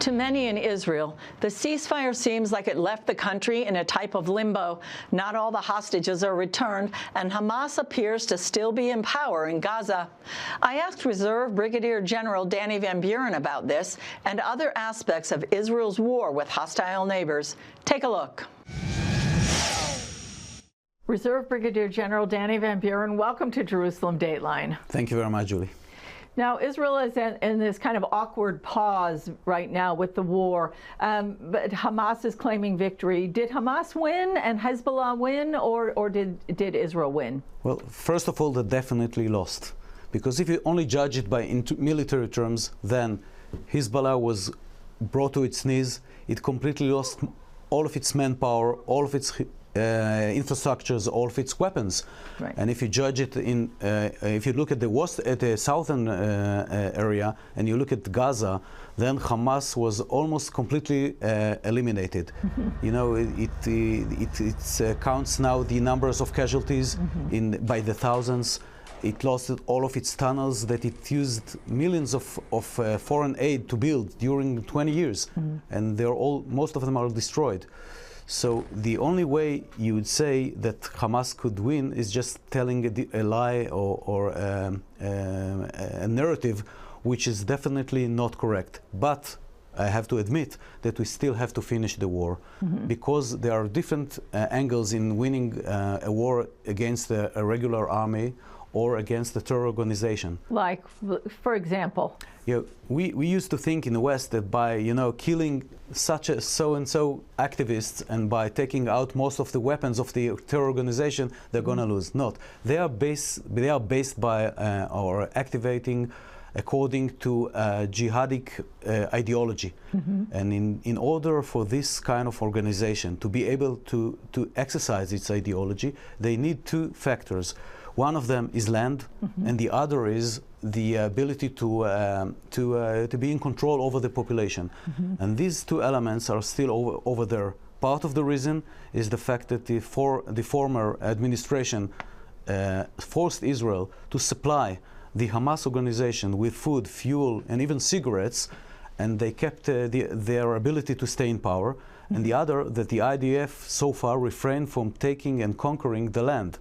To many in Israel, the ceasefire seems like it left the country in a type of limbo. Not all the hostages are returned, and Hamas appears to still be in power in Gaza. I asked Reserve Brigadier General Danny Van Buren about this and other aspects of Israel's war with hostile neighbors. Take a look. Reserve Brigadier General Danny Van Buren, welcome to Jerusalem Dateline. Thank you very much, Julie. Now, Israel is in this kind of awkward pause right now with the war, but Hamas is claiming victory. Did Hamas win and Hezbollah win, or did Israel win? Well, first of all, they definitely lost. Because if you only judge it by military terms, then Hezbollah was brought to its knees. It completely lost all of its manpower, all of its infrastructures, all of its weapons. Right. And if you judge it in, if you look at the southern area and you look at Gaza, then Hamas was almost completely eliminated. You know, it counts now the numbers of casualties by the thousands. It lost all of its tunnels that it used millions of foreign aid to build during 20 years, and most of them are destroyed. So the only way you would say that Hamas could win is just telling a lie or a narrative which is definitely not correct. But I have to admit that we still have to finish the war because there are different angles in winning a war against a regular army or against a terror organization. Like, for example? Yeah, we used to think in the West that by killing such a so-and-so activists and by taking out most of the weapons of the terror organization, they're going to lose. Not. They are based by or activating according to jihadic ideology. And in order for this kind of organization to be able to exercise its ideology, they need two factors. One of them is land, and the other is the ability to be in control over the population. And these two elements are still over there. Part of the reason is the fact that the former administration forced Israel to supply the Hamas organization with food, fuel, and even cigarettes, and they kept their ability to stay in power. And the other, that the IDF so far refrained from taking and conquering the land.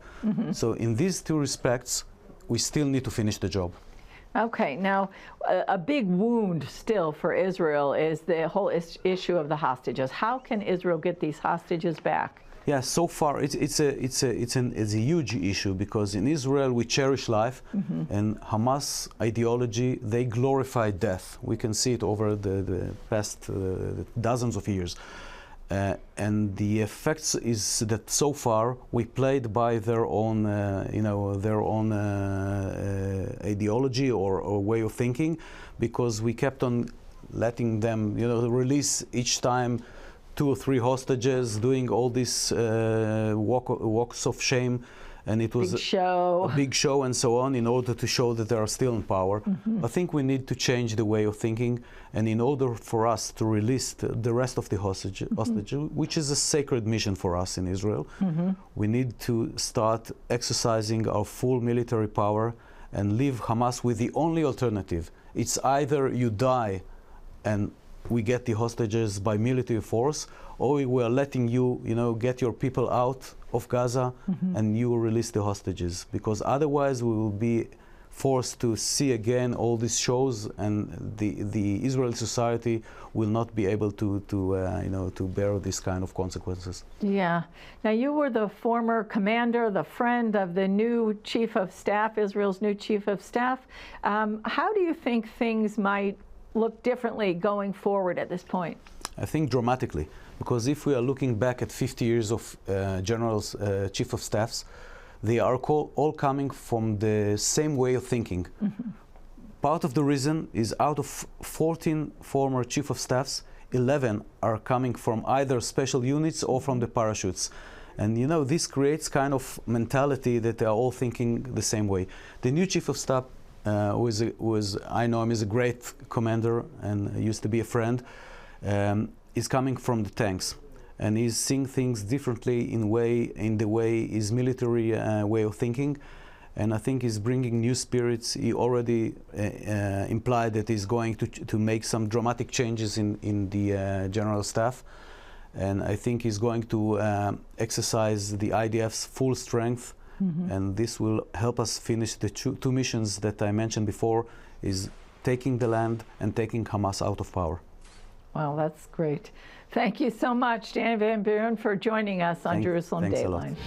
So in these two respects, we still need to finish the job. Okay, now a big wound still for Israel is the whole issue of the hostages. How can Israel get these hostages back? Yeah, so far it's a huge issue because in Israel we cherish life, and Hamas ideology, they glorify death. We can see it over the past dozens of years. And the effects is that so far we played by their own, ideology or way of thinking, because we kept on letting them, release each time 2 or 3 hostages, doing all these walks of shame, and it was a big show and so on, in order to show that they are still in power. I think we need to change the way of thinking, and in order for us to release the rest of the hostages, which is a sacred mission for us in Israel, we need to start exercising our full military power and leave Hamas with the only alternative. It's either you die and we get the hostages by military force, or we are letting you, get your people out of Gaza and you will release the hostages. Because otherwise we will be forced to see again all these shows, and the Israeli society will not be able to bear this kind of consequences. Yeah. Now, you were the former commander, the friend of the new chief of staff, Israel's new chief of staff. How do you think things might look differently going forward at this point? I think dramatically, because if we are looking back at 50 years of generals, chief of staffs, they are all coming from the same way of thinking. Part of the reason is out of 14 former chief of staffs, 11 are coming from either special units or from the parachutes. And this creates kind of mentality that they are all thinking the same way. The new chief of staff, I know him as a great commander and used to be a friend, is coming from the tanks, and he's seeing things differently in the way his military way of thinking, and I think he's bringing new spirits. He already implied that he's going to make some dramatic changes in the general staff, and I think he's going to exercise the IDF's full strength, and this will help us finish the two missions that I mentioned before, is taking the land and taking Hamas out of power. Wow, that's great. Thank you so much, Dan Van Buren, for joining us on Jerusalem Thanks a lot. Dateline.